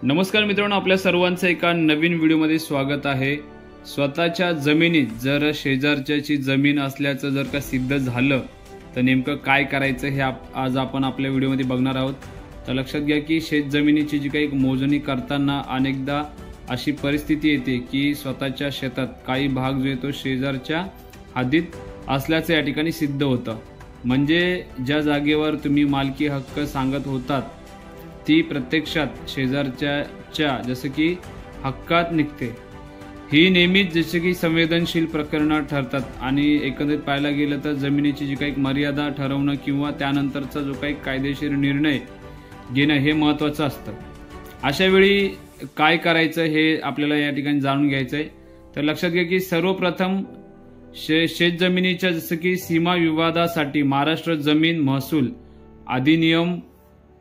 नमस्कार मित्रांनो, आपल्या सर्वांचं एका नवीन व्हिडिओमध्ये स्वागत आहे। स्वतःच्या जमिनीत जर शेजारच्याची जमीन असल्याचं जर का सिद्ध झालं तर नेमकं काय करायचं हे आज आपण आपल्या व्हिडिओमध्ये बघणार आहोत। तर लक्षात घ्या की शेत जमिनीची जी काही मोजणी करताना अनेकदा अशी परिस्थिती येते की स्वतःच्या शेतात काही भाग जो येतो शेजारच्या हद्दीत असल्याचं या ठिकाणी सिद्ध होतं। म्हणजे ज्या जागेवर तुम्ही मालकी हक्क सांगत होतात ती प्रत्यक्षात शेजारच्या जसं की हक्कात निघते। ही नेहमीच जसे की संवेदनशील प्रकरणं ठरतात आणि एकंदरीत पाहायला गेलं तर जमिनीची जी काही मर्यादा ठरवणं किंवा त्यानंतरचा जो काही कायदेशीर निर्णय घेणं हे महत्त्वाचं असतं। अशा वेळी काय करायचं हे आपल्याला या ठिकाणी जाणून घ्यायचं आहे। तर लक्षात घ्या की सर्वप्रथम शेत जमिनीच्या जसं की सीमा विवादासाठी महाराष्ट्र जमीन महसूल अधिनियम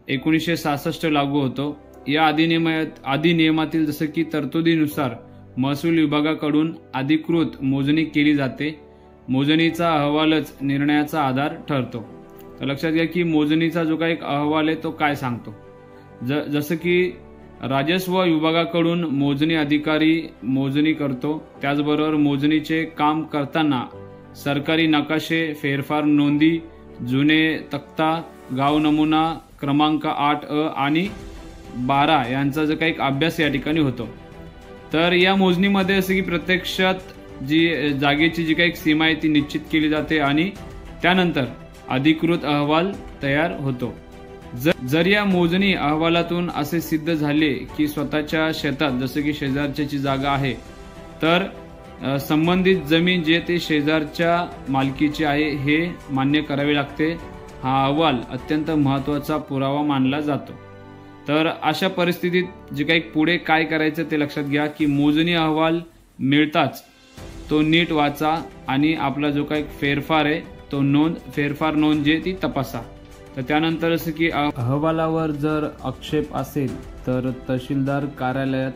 1966 लागू होतो। या अधिनियमातील जसं की तरतुदीनुसार महसूल विभागाकडून अधिकृत मोजणी केली जाते। मोजणीचा अहवालच निर्णयाचा आधार ठरतो। तर लक्षात घ्या की मोजणीचा जो काही अहवाल आहे तो काय सांगतो, जसं की राजस्व विभागाकडून मोजणी अधिकारी मोजणी करतो। त्याचबरोबर मोजणीचे काम करताना सरकारी नकाशे, फेरफार नोंदी, जुने तक्ता, गाव नमुना क्रमांक 8A आणि 12 यांचा जो काही अभ्यास या ठिकाणी होतो। तर या मोजणीमध्ये असं की प्रत्यक्षात जी जागेची जी काही सीमा आहे ती निश्चित केली जाते आणि त्यानंतर अधिकृत अहवाल तयार होतो। जर या मोजणी अहवालातून असे सिद्ध झाले की स्वतःच्या शेतात जसं की शेजारच्याची जागा आहे तर संबंधित जमीन जे ते शेजारच्या मालकीची आहे हे मान्य करावे लागते। हा अहवाल अत्यंत महत्त्वाचा पुरावा मानला जातो। तर अशा परिस्थितीत जे काही पुढे काय करायचं ते लक्षात घ्या की मोजणी अहवाल मिळताच तो नीट वाचा आणि आपला जो काही फेरफार आहे तो फेरफार नोंद जे ती तपासा। तर त्यानंतर असं की अहवालावर जर आक्षेप असेल तर तहसीलदार कार्यालयात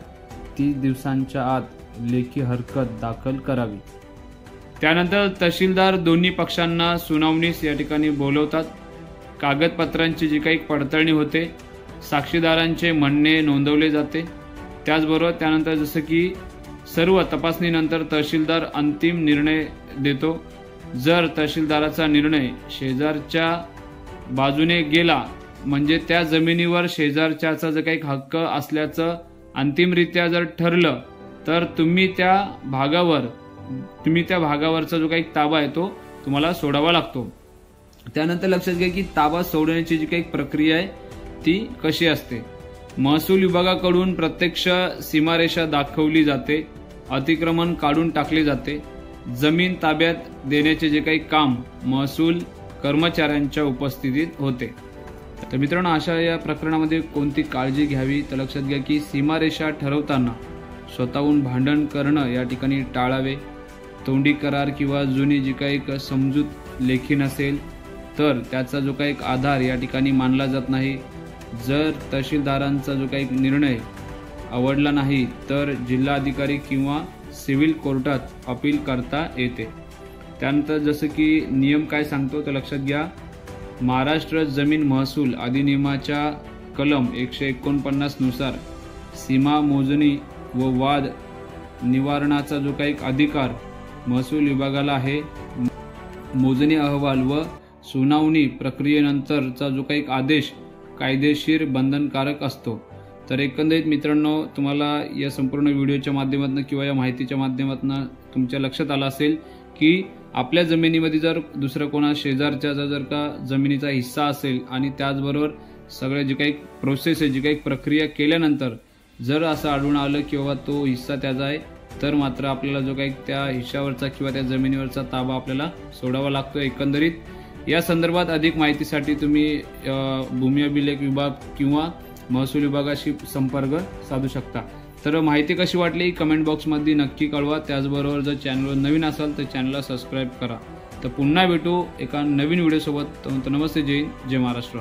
30 दिवसांच्या आत लेखी हरकत दाखल करावी। त्यानंतर तहसीलदार दोन्ही पक्षांना सुनावणीस या ठिकाणी बोलवतात। कागदपत्रांची जी काही पडताळणी होते, साक्षीदारांचे म्हणणे नोंदवले जाते। त्याचबरोबर त्यानंतर जसं की सर्व तपासणीनंतर तहसीलदार अंतिम निर्णय देतो। जर तहसीलदाराचा निर्णय शेजारच्या बाजूने गेला म्हणजे त्या जमिनीवर शेजारच्याचा जो काही हक्क असल्याचं अंतिमरित्या जर ठरलं तर तुम्ही त्या भागावरचा जो काही ताबा आहे तो तुम्हाला सोडावा लागतो। त्यानंतर लक्षात घ्या की ताबा सोडण्याची जी काही प्रक्रिया आहे ती कशी असते। महसूल विभागाकडून प्रत्यक्ष सीमारेषा दाखवली जाते, अतिक्रमण काढून टाकले जाते, जमीन ताब्यात देण्याचे जे काही काम महसूल कर्मचाऱ्यांच्या उपस्थितीत होते। तर मित्रांनो, अशा या प्रकरणामध्ये कोणती काळजी घ्यावी तर लक्षात घ्या की सीमारेषा ठरवताना स्वतःहून भांडण करणं या ठिकाणी टाळावे। तोंडी करार किंवा जुनी जी काही समजूत लेखी नसेल तर त्याचा जो काही आधार या ठिकाणी मानला जात नाही। जर तहसीलदारांचा जो काही निर्णय आवडला नाही तर जिल्हाधिकारी किंवा सिव्हिल कोर्टात अपील करता येते। त्यानंतर जसं की नियम काय सांगतो तर लक्षात घ्या, महाराष्ट्र जमीन महसूल अधिनियमाच्या कलम 149 नुसार सीमा मोजणी व वाद निवारणाचा जो काही अधिकार महसूल विभागाला आहे। मोजणी अहवाल व सुनावणी प्रक्रियेनंतरचा जो काही आदेश कायदेशीर बंधनकारक असतो। तर एकंदरीत मित्रांनो, तुम्हाला या संपूर्ण व्हिडिओच्या माध्यमातून किंवा या माहितीच्या माध्यमातून तुमच्या लक्षात आलं असेल की आपल्या जमिनीमध्ये जर दुसऱ्या कोणा शेजारच्या जर का जमिनीचा हिस्सा असेल आणि त्याचबरोबर सगळे जे काही प्रोसेस आहे, जी काही प्रक्रिया केल्यानंतर जर असं आढळून आलं किंवा तो हिस्सा त्याचा आहे तर मात्र आपल्याला जो काही त्या हिश्श्यावरचा किंवा त्या जमिनीवरचा ताबा आपल्याला सोडावा लागतो। एकंदरीत या संदर्भात अधिक माहितीसाठी तुम्ही भूमी अभिलेख विभाग किंवा महसूल विभागाशी संपर्क साधू शकता। तर माहिती कशी वाटली कमेंट बॉक्समध्ये नक्की कळवा। त्याचबरोबर जर चॅनलवर नवीन असाल तर चॅनलला सबस्क्राईब करा। तर पुन्हा भेटू एका नवीन व्हिडिओसोबत। नमस्ते, जय हिंद, जय महाराष्ट्र।